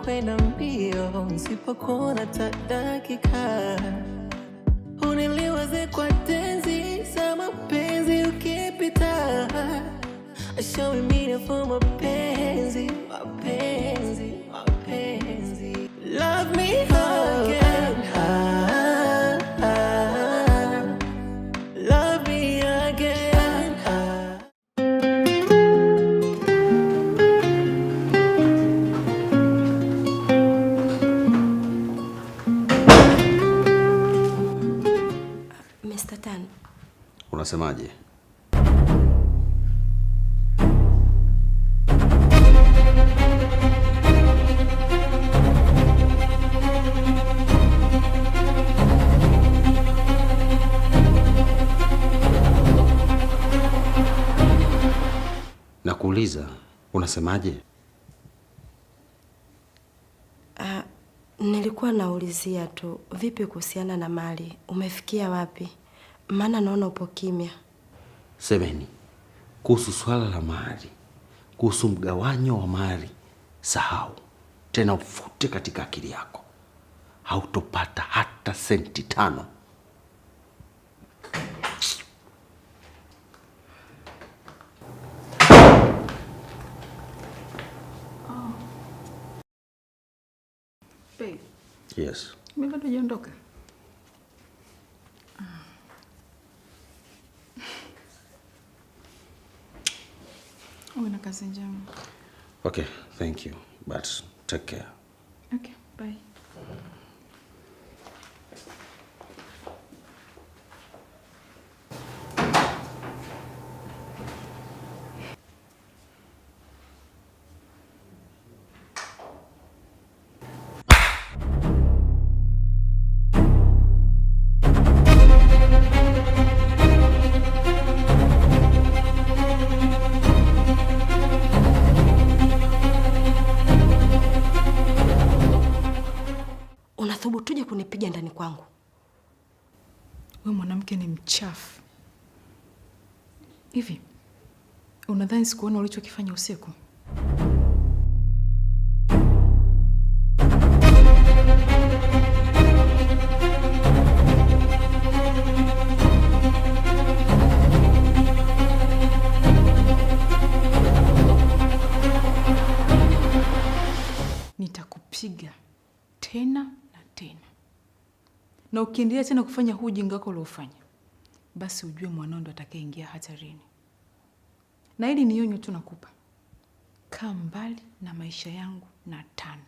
unakwenda mbio, nisipokuona hata dakika. Uniliwaze kwa tenzi za mapenzi ukipita. Show me meaning for mapenzi, mapenzi, mapenzi. Love me again, love me again. Mr. Tan. Unasemaje? Nakuuliza, unasemaje? Nilikuwa naulizia tu, vipi kuhusiana na mali? Umefikia wapi? Maana naona upo kimya. Semeni, kuhusu swala la mali, kuhusu mgawanyo wa mali, sahau. Tena ufute katika akili yako. Hautopata hata senti 5. Babe. Yes. Mimi bado hujaondoka. Uwe na kazi njema. Okay, thank you. But take care. Okay, bye. Unathubutuje kunipiga ndani kwangu? Wewe mwanamke ni mchafu. Hivi, unadhani sikuona ulichokifanya usiku? Nitakupiga tena na tena. Na ukiendelea tena kufanya huu ujinga wako uliofanya, basi ujue mwanao ndo atakayeingia hatarini. Na hili ni onyo tu nakupa. Kaa mbali na maisha yangu na Tan.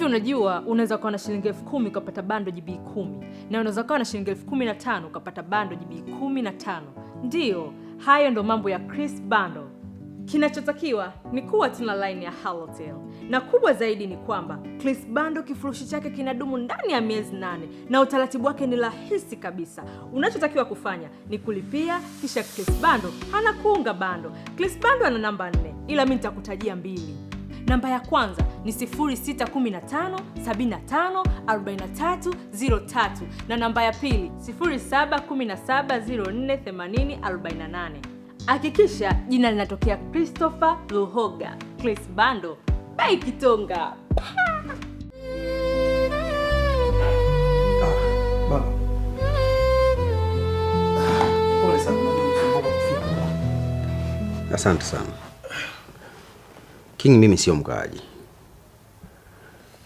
Unajua unaweza kuwa na shilingi 10,000 ukapata bando GB 10, na unaweza kuwa na shilingi 15,000 ukapata bando GB 15. Ndio, hayo ndo mambo ya Chris Bando. Kinachotakiwa ni kuwa tuna line ya Halotel. Na kubwa zaidi ni kwamba Chris Bando kifurushi chake kinadumu ndani ya miezi 8 na utaratibu wake ni rahisi kabisa. Unachotakiwa kufanya ni kulipia kisha Chris Bando anakuunga bando. Chris Bando ana namba 4 ila mimi nitakutajia 2. Namba ya kwanza ni 0615 75 43 03 na namba ya pili 0717 04 80 48. Hakikisha jina linatokea Christopher Luhoga. Chris Bando, Bai Kitonga. Baba. Pole sana msumbuko kufika. Asante sana. King, mimi sio mkaaji.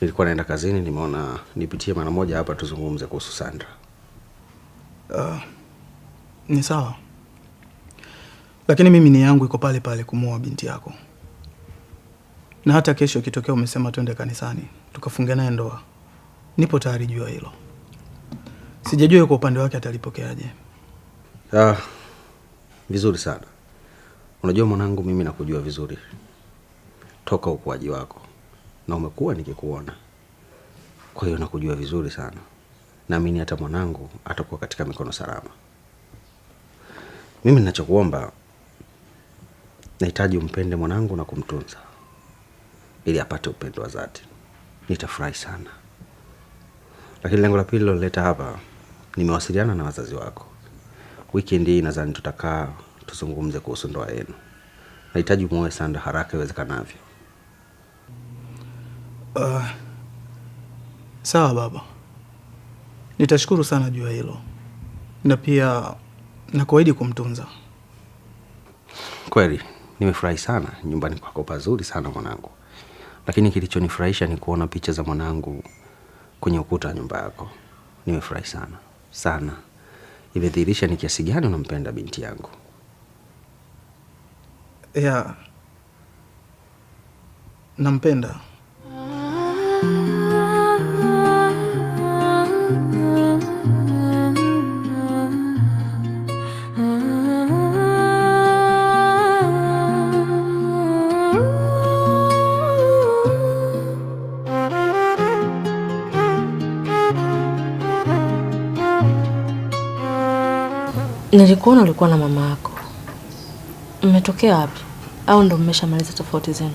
Nilikuwa naenda kazini, nimeona nipitie mara moja hapa tuzungumze kuhusu Sandra. Ni sawa. Lakini mimi ni yangu iko pale pale kumuoa binti yako. Na hata kesho kitokea umesema twende kanisani, tukafunga naye ndoa. Nipo tayari jua hilo. Sijajua kwa upande wake atalipokeaje. Vizuri sana. Unajua mwanangu, mimi nakujua vizuri toka ukuaji wako, na umekuwa nikikuona. Kwa hiyo nakujua vizuri sana. Naamini hata mwanangu atakuwa katika mikono salama. Mimi ninachokuomba, nahitaji umpende mwanangu na kumtunza ili apate upendo wa dhati. Nitafurahi sana. Lakini lengo la pili liloleta hapa, nimewasiliana na wazazi wako. Weekend hii nadhani tutakaa tuzungumze kuhusu ndoa yenu. Nahitaji muoe Sandra haraka iwezekanavyo. Sawa baba. Nitashukuru sana juu ya hilo. Na pia nakuahidi kumtunza. Kweli, nimefurahi sana. Nyumbani kwako pazuri sana mwanangu. Lakini kilichonifurahisha ni kuona picha za mwanangu kwenye ukuta wa nyumba yako. Nimefurahi sana. Sana. Imedhihirisha ni kiasi gani unampenda binti yangu. Ya. Nampenda. Nilikuona ulikuwa na mama yako. Mmetokea wapi? Au ndo mmeshamaliza tofauti zenu?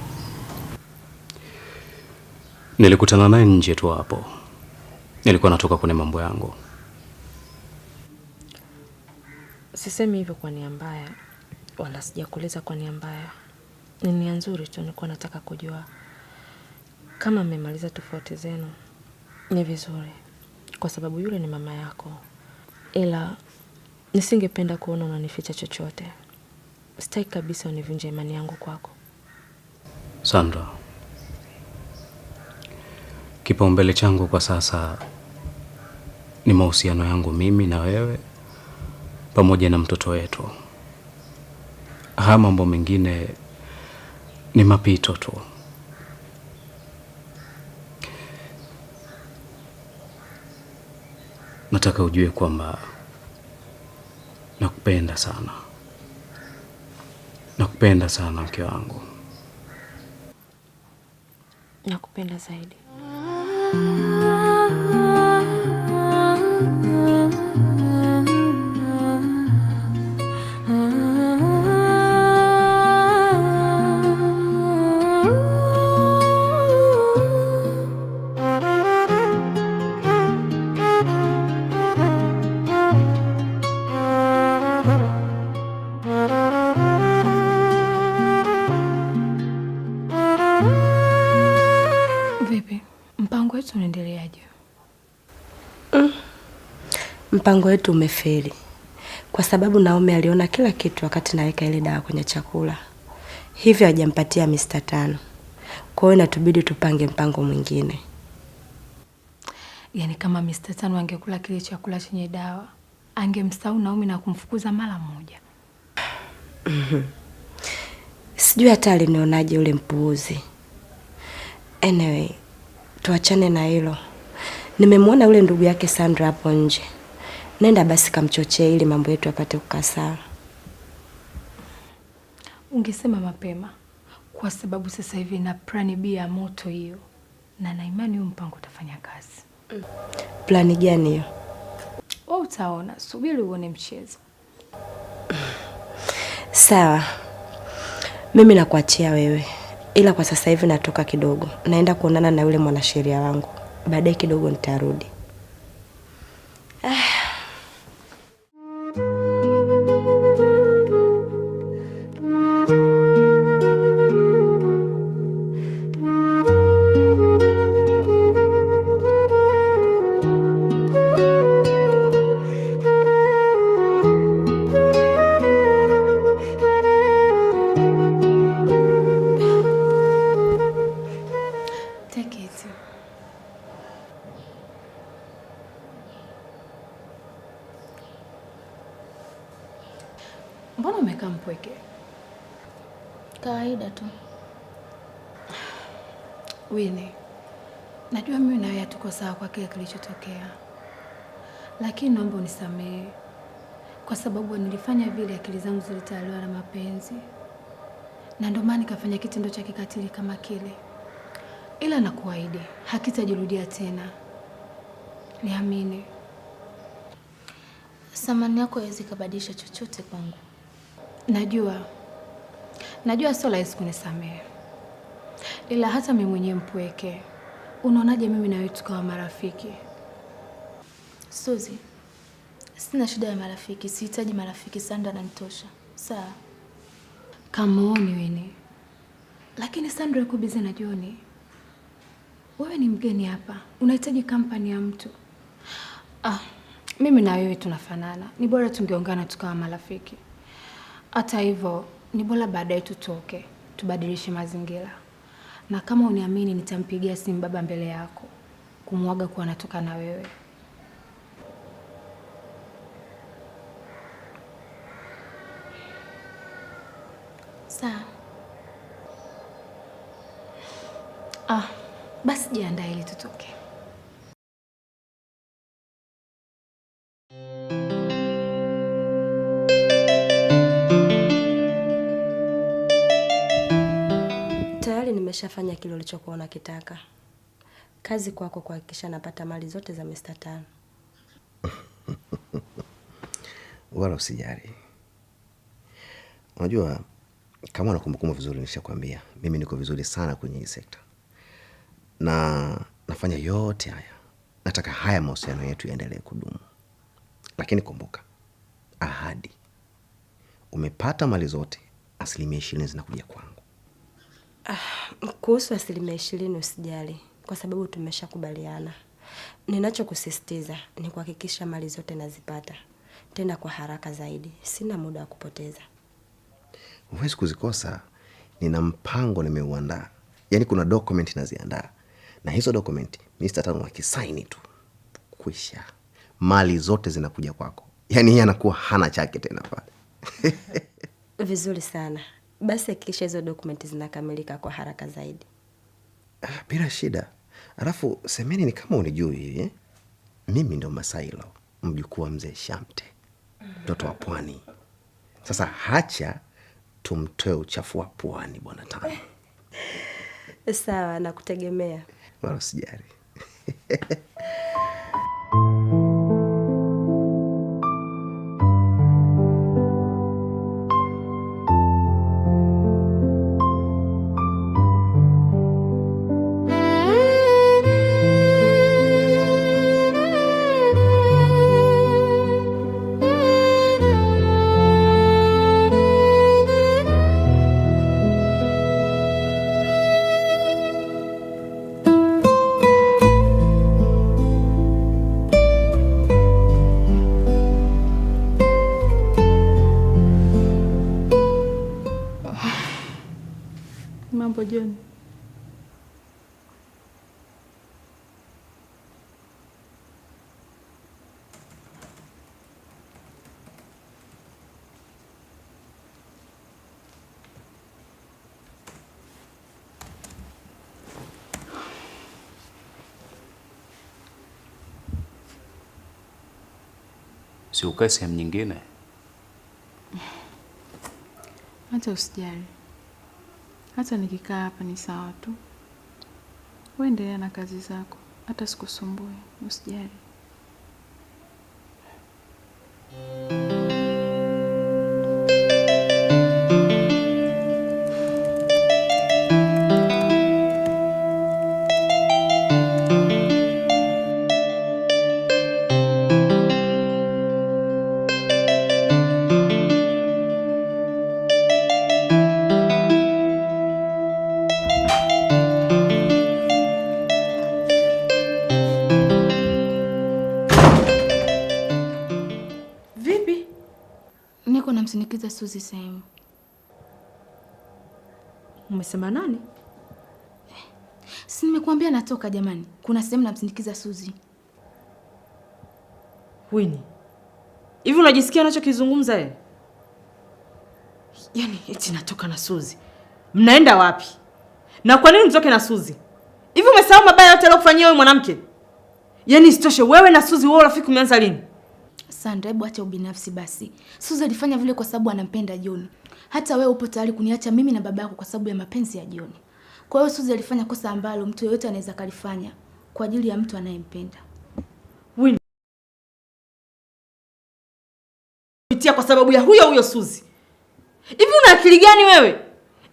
Nilikutana naye nje tu hapo. Nilikuwa natoka kwenye mambo yangu. Sisemi hivyo kwa nia mbaya, wala sijakuuliza kwa nia mbaya. Ni nia nzuri tu, nilikuwa nataka kujua kama mmemaliza tofauti zenu. Ni vizuri kwa sababu yule ni mama yako. Ila nisingependa kuona unanificha chochote. Sitaki kabisa univunje imani yangu kwako. Sandra, kipaumbele changu kwa sasa ni mahusiano yangu mimi na wewe pamoja na mtoto wetu. Haya mambo mengine ni mapito tu. Nataka ujue kwamba nakupenda sana. Nakupenda sana mke wangu. Nakupenda zaidi. Mpango wetu umefeli kwa sababu Naomi aliona kila kitu wakati naweka ile dawa kwenye chakula. Hivyo hajampatia Mr. Tano. Kwa hiyo inatubidi tupange mpango mwingine. Yaani kama Mr. Tano angekula kile chakula chenye dawa, angemsahau Naomi na kumfukuza mara moja. Sijui hata alinionaje ule mpuuzi. Anyway, tuachane na hilo. Nimemwona ule ndugu yake Sandra hapo nje. Nenda basi kamchochee ili mambo yetu yapate kukaa sawa. Ungesema mapema kwa sababu sasa hivi na plani B ya moto hiyo. Na imani huo mpango utafanya kazi. Plani gani hiyo? Wewe utaona, subiri uone mchezo. Sawa. Mimi nakuachia wewe. Ila kwa sasa hivi natoka kidogo. Naenda kuonana na yule mwanasheria wangu. Baadaye kidogo nitarudi. Mbona umekaa mpweke? Kawaida tu. Winnie, najua mimi na wewe hatuko sawa kwa kile kilichotokea. Lakini naomba unisamehe. kwa sababu nilifanya vile, akili zangu zilitawaliwa na mapenzi, na ndio maana nikafanya kitendo cha kikatili kama kile. Ila nakuahidi hakitajirudia tena, niamini. Samani yako haiwezi kubadilisha chochote kwangu. Najua sio rahisi kunisamehe, ila hata mimi mwenyewe mpweke. Unaonaje mimi na wewe tukawa marafiki? Suzi, sina shida ya marafiki, sihitaji marafiki, Sandra ananitosha. Sawa? Kamuoni wewe. Lakini Sandra yuko busy na John. Wewe ni mgeni hapa, unahitaji kampani ya mtu. Mimi na wewe tunafanana. Ni bora tungeongana tukawa marafiki. Hata hivyo, ni bora baadaye tutoke, tubadilishe mazingira. Na kama uniamini, nitampigia simu baba mbele yako kumwaga kuwa natoka na wewe. Sawa. Basi jiandae ili tutoke. Tayari nimeshafanya kile ulichokuwa unakitaka. Kazi kwako kuhakikisha napata mali zote za Mr. Tano. Wala usijali. Unajua kama unakumbuka vizuri nishakwambia mimi niko vizuri sana kwenye hii sekta. Na nafanya yote haya. Nataka haya mahusiano yetu yaendelee kudumu. Lakini kumbuka, ahadi. Umepata mali zote, 20% zinakuja kwangu. Kuhusu 20% usijali, kwa sababu tumeshakubaliana. Ninachokusisitiza ni kuhakikisha mali zote nazipata, tena kwa haraka zaidi. Sina muda wa kupoteza. Huwezi kuzikosa. Nina mpango nimeuandaa. Yaani kuna document naziandaa. Na hizo document Mr. Tano akisaini tu, kwisha. Mali zote zinakuja kwako. Yaani yeye anakuwa hana chake tena pale. Vizuri sana. Basi hakikisha hizo document zinakamilika kwa haraka zaidi. Bila shida. Alafu semeni ni kama unijui hivi. Mimi ndo Masailo, mjukuu wa mzee Shamte, mtoto wa pwani. Sasa hacha tumtoe uchafu wa pwani bwana Tano. Sawa, nakutegemea. Wala usijali. Mambo John. Si ukae sehemu nyingine? Hata usijali. Hata nikikaa hapa ni sawa tu. Wewe endelea na kazi zako, hata sikusumbue, usijali. Namsindikiza Suzi sehemu. Umesema nani? Si nimekuambia natoka jamani. Kuna sehemu namsindikiza Suzi. Winnie, hivi unajisikia unachokizungumza wewe? Yaani eti natoka na Suzi. Mnaenda wapi? Na kwa nini mtoke na Suzi? Hivi umesahau mabaya yote aliyokufanyia wewe mwanamke? Yaani isitoshe wewe na Suzi wao rafiki umeanza lini? Sandra, hebu acha ubinafsi basi. Suzi alifanya vile kwa sababu anampenda John. Hata wewe upo tayari kuniacha mimi na baba yako kwa sababu ya mapenzi ya John. Kwa hiyo Suzi alifanya kosa ambalo mtu yeyote anaweza kalifanya kwa ajili ya mtu anayempenda. Wini. Pitia kwa sababu ya huyo Suzi. Hivi una akili gani wewe?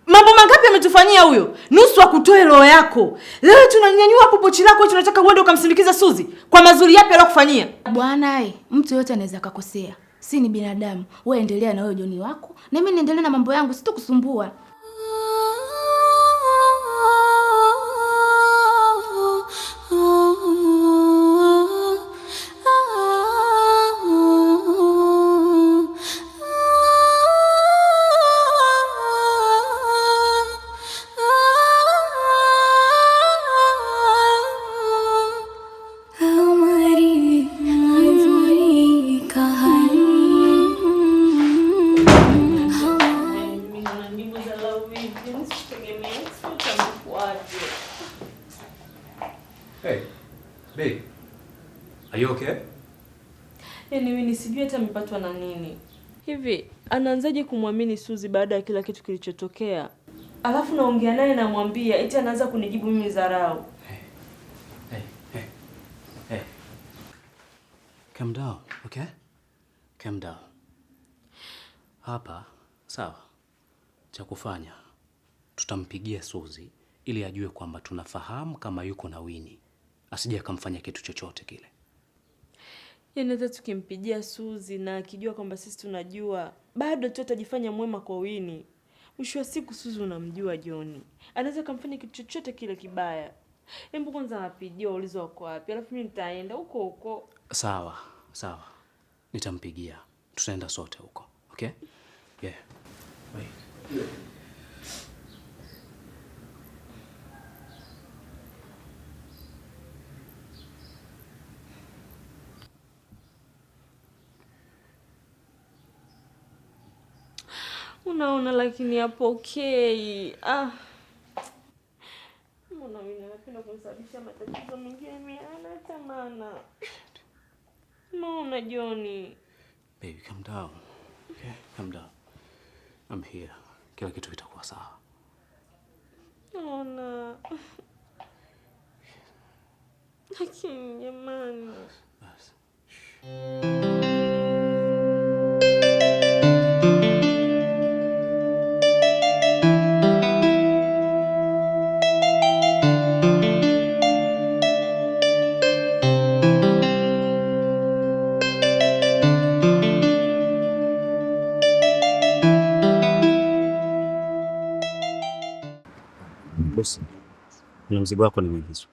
Mambo mangapi ametufanyia huyo? Nusu akutoe roho yako. Leo tunanyanyua hapo pochi lako tunataka uende ukamsindikiza Suzi. Kwa mazuri yapi aliyokufanyia? Bwana mtu yote anaweza kukosea. Si ni binadamu. Wewe endelea na wewe Joni wako, na mimi niendelee na mambo yangu, sitokusumbua. Hey, babe. Are you okay? Yaani mimi sijui hata amepatwa na nini. Hivi anaanzaje kumwamini Suzi baada ya kila kitu kilichotokea? Alafu naongea naye namwambia eti anaanza kunijibu mimi dharau. Hey. Calm down, okay? Calm down. Hapa, sawa. Cha kufanya tutampigia Suzi ili ajue kwamba tunafahamu kama yuko na Winnie. Asije akamfanya kitu chochote kile. Yaani hata tukimpigia Suzi na akijua kwamba sisi tunajua, bado tu atajifanya mwema kwa Winnie. Mwisho wa siku Suzi unamjua John. Anaweza kumfanya kitu chochote kile kibaya. Hebu kwanza apigie ulizo wako wapi, alafu mimi nitaenda huko. Sawa. Nitampigia. Tutaenda sote huko. Okay? Yeah. Wait. Unaona lakini hapo okay. Mbona mimi napenda kusababisha matatizo mengine mimi hata maana. Mbona John? Baby, calm down. Okay? Calm down. I'm here. Kila kitu kitakuwa sawa. Mbona? Lakini jamani. Bas. Bosi, na mzigo wako nimeagizwa.